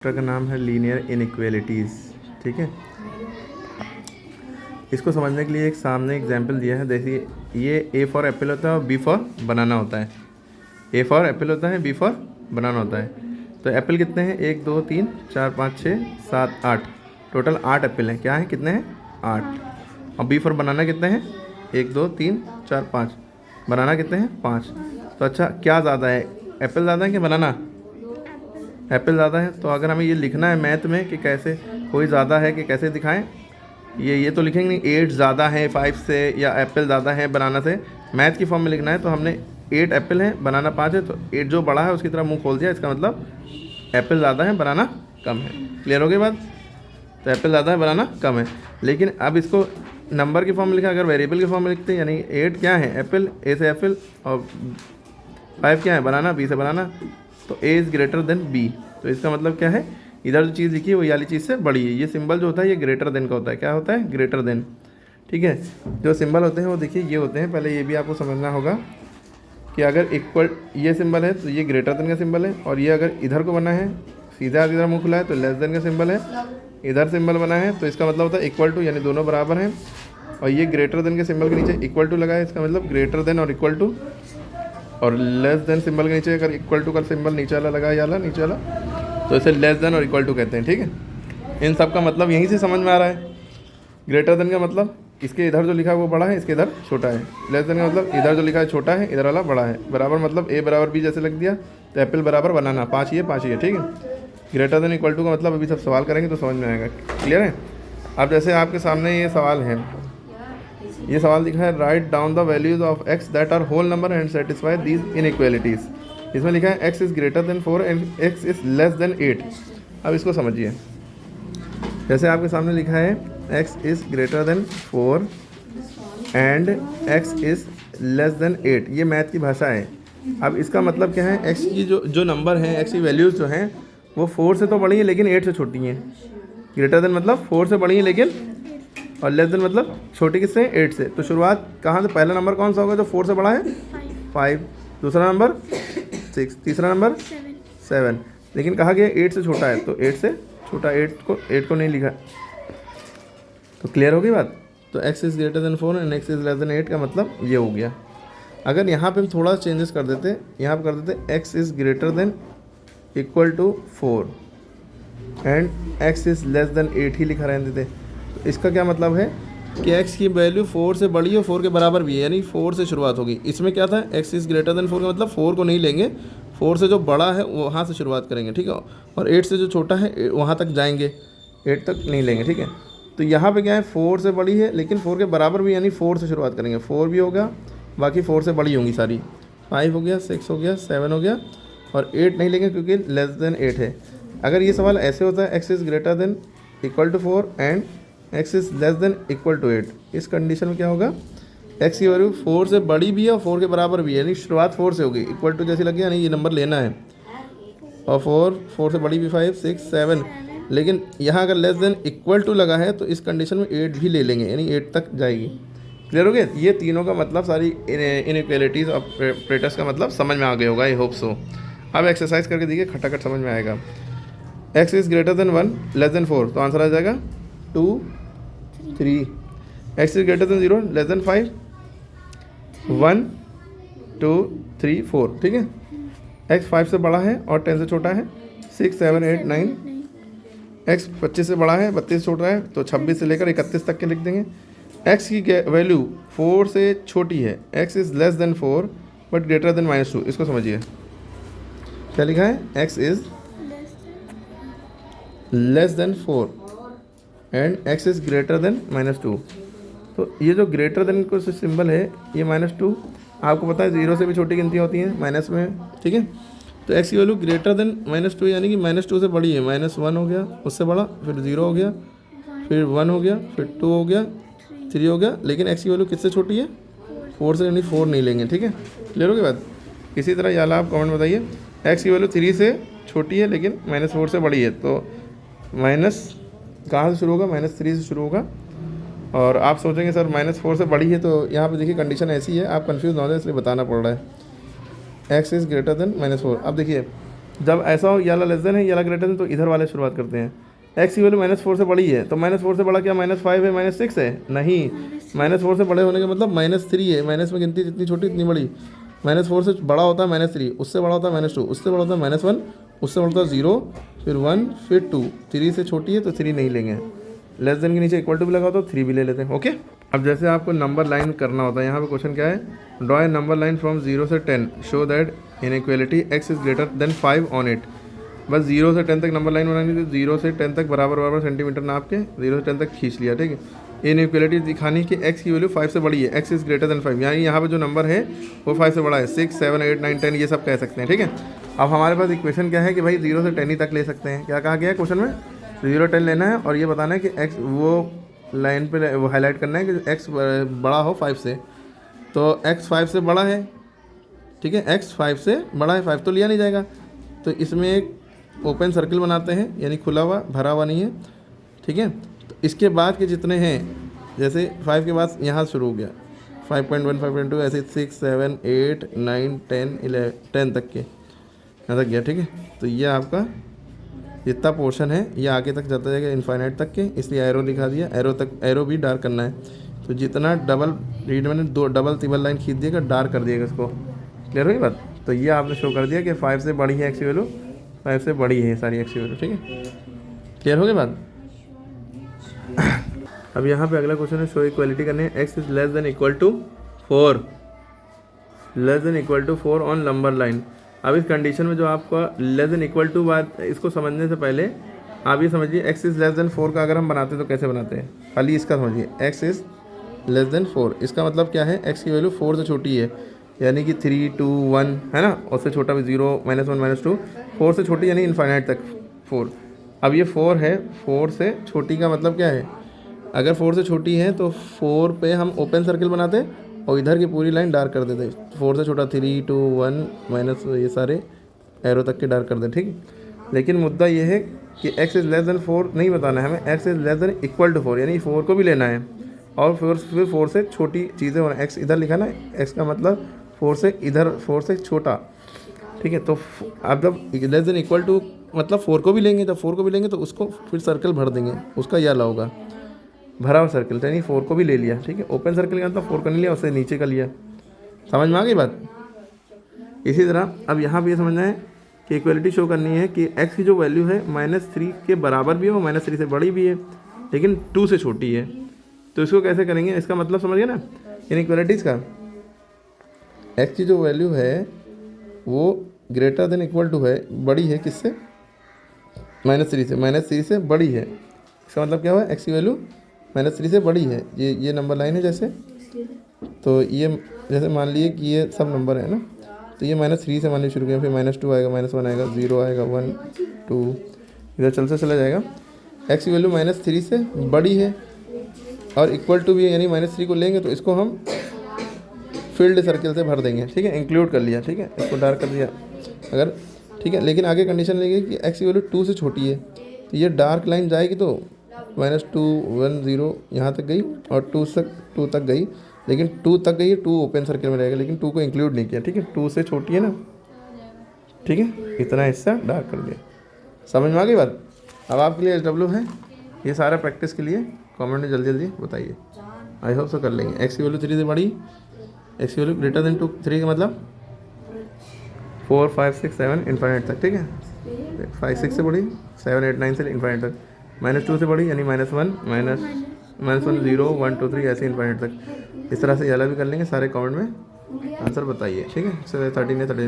Chapter का नाम है लीनियर इनइक्वालिटीज़। ठीक है, इसको समझने के लिए एक सामने एग्जांपल दिया है। देखिए, ये ए फॉर एप्पल होता है और बी फॉर बनाना होता है। ए फॉर एप्पल होता है, बी फॉर बनाना होता है। तो एप्पल कितने हैं? 1 2 3 4 5 6 7 8, टोटल 8 एप्पल हैं। क्या है, कितने हैं? 8। और बी फॉर बनाना कितने हैं? 1 2 3 4 5, बनाना कितने हैं? 5। तो अच्छा, क्या ज़्यादा है, एप्पल ज़्यादा है कि बनाना? एप्पल ज़्यादा है। तो अगर हमें ये लिखना है मैथ में कि कैसे कोई ज़्यादा है कि कैसे दिखाएं, ये तो लिखेंगे नहीं 8 ज़्यादा है 5 से या एप्पल ज़्यादा है बनाना से। मैथ की फॉर्म में लिखना है तो हमने 8 एप्पल है, बनाना 5 है, तो 8 जो बड़ा है उसकी तरफ मुंह खोल दिया। इसका मतलब एप्पल ज़्यादा है, बनाना कम है। क्लियर हो गई बात? तो एप्पल ज़्यादा है, बनाना कम है। लेकिन अब इसको नंबर की फॉर्म में लिखा, अगर वेरिएबल की फॉर्म में लिखते हैं, यानी 8 क्या है? एप्पल, ए से एप्पल, और 5 क्या है? बनाना, बी से बनाना। तो A is greater than B. तो इसका मतलब क्या है, इधर जो चीज़ लिखी है वो वाली चीज़ से बड़ी है। ये सिंबल जो होता है ये ग्रेटर देन का होता है। क्या होता है? Greater than. ठीक है, जो सिंबल होते हैं वो देखिए ये होते हैं। पहले ये भी आपको समझना होगा कि अगर इक्वल ये सिंबल है तो ये ग्रेटर देन का सिंबल है, और ये अगर इधर को बना है, सीधा इधर मुँह खुला है, तो लेस देन का सिंबल है। इधर सिंबल बना है तो इसका मतलब होता है इक्वल टू, यानी दोनों बराबर हैं। और ये ग्रेटर देन के सिंबल के नीचे इक्वल टू लगा है, इसका मतलब ग्रेटर देन और इक्वल टू। और लेस देन सिंबल के नीचे अगर इक्वल टू का सिंबल नीचे वाला लगा, ये वाला नीचे वाला, तो इसे लेस देन और इक्वल टू कहते हैं। ठीक है, इन सब का मतलब यहीं से समझ में आ रहा है। ग्रेटर देन का मतलब इसके इधर जो लिखा है वो बड़ा है, इसके इधर छोटा है। लेस देन का मतलब इधर जो लिखा है छोटा है, इधर वाला बड़ा है। बराबर मतलब ए बराबर बी जैसे लग दिया, तो एप्पल बराबर बनाना, 5 ये 5 ये। ठीक है, ग्रेटर देन इक्वल टू का मतलब अभी सब सवाल करेंगे तो समझ में आएगा। क्लियर है? अब जैसे आपके सामने ये सवाल है, ये सवाल लिखा है right down the values of x that are whole number and satisfy these inequalities. इसमें लिखा है x is greater than 4 and x is less than 8। अब इसको समझिए, जैसे आपके सामने लिखा है x is greater than 4 and x is less than 8, ये मैथ की भाषा है। अब इसका मतलब क्या है, एक्स की जो नंबर हैं, एक्स की वैल्यूज़ जो हैं वो 4 से तो बड़ी हैं लेकिन 8 से छोटी हैं। ग्रेटर देन मतलब 4 से बड़ी हैं लेकिन, और लेस देन मतलब छोटी किससे? 8 से। तो शुरुआत कहाँ से? पहला नंबर कौन सा होगा जो 4 से बड़ा है? 5। दूसरा नंबर 6। तीसरा नंबर 7। लेकिन कहा गया 8 से छोटा है, तो 8 से छोटा, 8 को नहीं लिखा। तो क्लियर हो गई बात? तो x is greater than 4 and x is less than 8 का मतलब ये हो गया। अगर यहाँ पे हम थोड़ा चेंजेस कर देते, यहाँ पे कर देते x is greater than equal to 4 and x is less than 8 ही लिखा रहने देते, तो इसका क्या मतलब है कि x की वैल्यू 4 से बड़ी और 4 के बराबर भी है, यानी 4 से शुरुआत होगी। इसमें क्या था, x इज़ ग्रेटर देन 4 का मतलब 4 को नहीं लेंगे, 4 से जो बड़ा है वहाँ से शुरुआत करेंगे। ठीक है, और 8 से जो छोटा है वहाँ तक जाएंगे, 8 तक नहीं लेंगे। ठीक है, तो यहाँ पे क्या है, 4 से बड़ी है लेकिन 4 के बराबर भी, यानी 4 से शुरुआत करेंगे। 4 भी होगा, बाकी 4 से बड़ी होंगी सारी। 5 हो गया, 6 हो गया, 7 हो गया, और 8 नहीं लेंगे क्योंकि लेस देन 8 है। अगर ये सवाल ऐसे होता है x is greater than equal to 4 and x is less than equal to 8, इस कंडीशन में क्या होगा, x की वैल्यू 4 से बड़ी भी है और 4 के बराबर भी है, यानी शुरुआत 4 से होगी। इक्वल टू जैसी लगी, यानी ये नंबर लेना है। और 4 से बड़ी भी 5 6 7, लेकिन यहाँ अगर लेस देन इक्वल टू लगा है तो इस कंडीशन में 8 भी ले लेंगे, यानी 8 तक जाएगी। क्लियर हो गया? ये तीनों का मतलब, सारी इनइक्वालिटीज़ ऑपरेटर्स का मतलब समझ में आ गया होगा, आई होप सो। अब एक्सरसाइज करके देखिए, खटाखट समझ में आएगा। x is greater then 1 less than 4, तो आंसर आ जाएगा 2 3। x is greater then 0 less than 5 1 2 3 4। ठीक है, x 5 से बड़ा है और 10 से छोटा है, 6 7 8 9। x 25 से बड़ा है, 32 से छोटा है, तो 26 से लेकर 31 तक के लिख देंगे। x की वैल्यू 4 से छोटी है, x is less then 4 but greater than -2। इसको समझिए, क्या लिखा है, x is less then 4 and x is greater then -2। तो ये जो ग्रेटर देन को सिंबल है, ये -2, आपको पता है 0 से भी छोटी गिनतियाँ होती हैं माइनस में। ठीक है, तो x की वैल्यू ग्रेटर देन -2 यानी कि -2 से बड़ी है। -1 हो गया, उससे बड़ा, फिर 0 हो गया, फिर 1 हो गया, फिर 2 हो गया, 3 हो गया, लेकिन x की वैल्यू किससे छोटी है, 4 से, यानी 4 नहीं लेंगे। ठीक है, क्लियर हो गई बात? इसी तरह याला आप कमेंट बताइए, x की वैल्यू 3 से छोटी है लेकिन -4 से बड़ी है, तो माइनस कहाँ से शुरू होगा, -3 से शुरू होगा। और आप सोचेंगे सर -4 से बड़ी है, तो यहाँ पे देखिए कंडीशन ऐसी है, आप कंफ्यूज ना हो जाए इसलिए बताना पड़ रहा है। x is greater than -4। अब देखिए जब ऐसा हो ये वाला लेस देन है ये वाला ग्रेटर देन, तो इधर वाले शुरुआत करते हैं। एक्स की वैल्यू -4 से बड़ी है, तो -4 से बड़ा क्या -5 है, -6 है? नहीं, -4 से बड़े होने का मतलब -3 है। माइनस में गिनती जितनी छोटी इतनी बड़ी। -4 से बड़ा होता है -3, उससे बड़ा होता है -2, उससे बड़ा होता है -1, उससे बड़ा होता है 0, फिर 1, फिर 2। 3 से छोटी है तो 3 नहीं लेंगे। लेस देन के नीचे इक्वल टू भी लगा तो 3 भी ले लेते हैं। ओके, अब जैसे आपको नंबर लाइन करना होता है, यहाँ पे क्वेश्चन क्या है, draw a number line from 0 से 10 show that inequality x is greater than 5 on it. बस 0 से 10 तक नंबर लाइन बनानी थी, 0 से 10 तक बराबर सेंटीमीटर नाप के 0 से 10 तक खींच लिया। ठीक है, इनइक्वालिटी दिखानी कि x की वैल्यू 5 से बड़ी है, x इज ग्रेटर देन 5, यानी यहाँ पे जो नंबर है वो 5 से बड़ा है। 6, 7, 8, 9, 10 ये सब कह सकते हैं। ठीक है, अब हमारे पास इक्वेशन क्या है कि भाई 0 से 10 ही तक ले सकते हैं। क्या कहा गया है क्वेश्चन में, 0 10 लेना है और ये बताना है कि x वो लाइन पे वो हाईलाइट करना है कि x बड़ा हो 5 से। तो x 5 से बड़ा है, ठीक है, x 5 से बड़ा है, 5 तो लिया नहीं जाएगा। तो इसमें एक ओपन सर्कल बनाते हैं, यानी खुला हुआ भरा हुआ नहीं है। ठीक है, तो इसके बाद के जितने हैं, जैसे 5 के बाद यहाँ शुरू हो गया 5.1, 5.2 ऐसे 6, 7, 8, 9, 10, 11, 10 तक के यहाँ तक गया। ठीक है, तो ये आपका जितना पोर्शन है ये आगे तक जाता जाएगा इनफाइनाइट तक के, इसलिए एरो दिखा दिया। एरो तक एरो भी डार्क करना है, तो जितना डबल रीड मैंने 2 डबल तिबल लाइन खींच दिएगा, डार्क कर दिएगा इसको। क्लियर हुई बात? तो ये आपने शो कर दिया कि 5 से बड़ी है एक्स की वैल्यू, 5 से बड़ी है सारी एक्स की वैल्यू। ठीक है, क्लियर हो गई बात? अब यहाँ पे अगला क्वेश्चन है, शो इक्वालिटी करनी है, x is less than equal to 4, less than equal to 4 on number line. अब इस कंडीशन में जो आपका लेस देन इक्वल टू बात, इसको समझने से पहले आप ये समझिए एक्स इज लेस देन 4 का अगर हम बनाते हैं तो कैसे बनाते हैं, खाली इसका समझिए। एक्स इज लेस देन 4, इसका मतलब क्या है, एक्स की वैल्यू 4 से छोटी है, यानी कि 3, 2, 1 है ना, उससे छोटा भी 0, -1, -2, 4 से छोटी यानी इनफाइनाइट तक 4। अब ये 4 है, 4 से छोटी का मतलब क्या है, अगर 4 से छोटी है तो 4 पे हम ओपन सर्कल बनाते और इधर की पूरी लाइन डार्क कर देते। 4 से छोटा 3, 2, 1 माइनस ये सारे एरो तक के डार्क कर दे। ठीक है, लेकिन मुद्दा ये है कि x इज़ लेस देन 4 नहीं बताना है हमें, x is less than equal to 4, यानी 4 को भी लेना है और फिर 4 से छोटी चीज़ें होना। x इधर लिखा ना, x का मतलब 4 से इधर, 4 से छोटा। ठीक है, तो अब जब लेस देन इक्वल टू मतलब 4 को भी लेंगे, जब 4 को भी लेंगे तो उसको फिर सर्कल भर देंगे, उसका यह ला होगा भरा हुआ सर्कल, यानी 4 को भी ले लिया। ठीक है, ओपन सर्कल का मतलब 4 को नहीं लिया, उससे नीचे का लिया। समझ में आ गई बात? इसी तरह अब यहाँ भी ये समझना है कि इक्वलिटी शो करनी है कि x की जो वैल्यू है -3 के बराबर भी है, -3 से बड़ी भी है, लेकिन 2 से छोटी है। तो इसको कैसे करेंगे, इसका मतलब समझिए ना, इनइक्वालिटीज़ का x की जो वैल्यू है वो ग्रेटर देन इक्वल टू है, बड़ी है किससे, -3 से, -3 से बड़ी है। इसका मतलब क्या हुआ, x की वैल्यू -3 से बड़ी है। ये नंबर लाइन है जैसे, तो ये जैसे मान लिए कि ये सब नंबर है ना, तो ये -3 से मानने शुरू किया, फिर -2 आएगा, -1 आएगा, 0 आएगा, 1, 2 इधर चलते चला जाएगा। x की वैल्यू -3 से बड़ी है और इक्वल टू भी है, यानी -3 को लेंगे तो इसको हम फील्ड सर्कल से भर देंगे। ठीक है, इंक्लूड कर लिया। ठीक है, इसको डार्क कर दिया अगर, ठीक है, लेकिन आगे कंडीशन लेंगे कि x की वैल्यू 2 से छोटी है, तो ये डार्क लाइन जाएगी तो -2, 1, 0 यहाँ तक गई और 2 तक गई, लेकिन 2 तक गई है, 2 ओपन सर्कल में रहेगा, लेकिन 2 को इंक्लूड नहीं किया। ठीक है, 2 से छोटी है ना। ठीक है, इतना हिस्सा डार्क कर दिया। समझ में आ गई बात? अब आपके लिए SW है, ये सारा प्रैक्टिस के लिए कमेंट में जल्दी जल्दी बताइए। आई होप सो कर लेंगे। x की वैल्यू 3 से बड़ी, x की वैल्यू ग्रेटर देन 3 का मतलब 4, 5, 6, 7 इनफाइनाइट तक। ठीक है, 5, 6 से बड़ी, 7, 8, 9 से इनफाइनाइट तक, -2 से बड़ी यानी -1, -1, 0, 1, 2, 3 ऐसे इनफाइनाइट तक। इस तरह से ये वाला भी कर लेंगे। सारे कमेंट में आंसर बताइए। ठीक है, 13 है 13